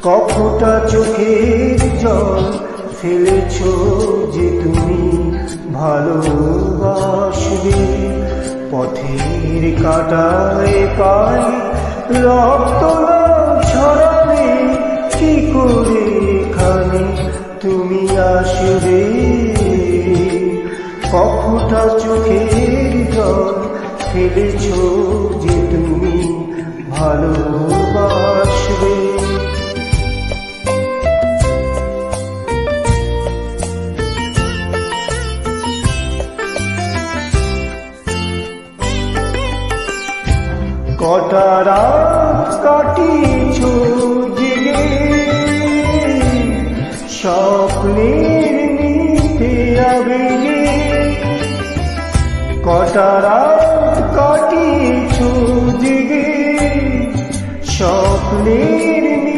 কতটা চোখের জল ফেলেছ যে তুমি ভালোবাসবে। পথের কাঁটায় পায়ে রক্ত ছড়াবে, কি করে এখানে তুমি আসবে। কতটা চোখের জল ফেলেছ যে তুমি ভালোবাসবে। কটা রাত কাটিয়েছ জেগে স্বপ্নের নিতে আবেগে। কটা রাত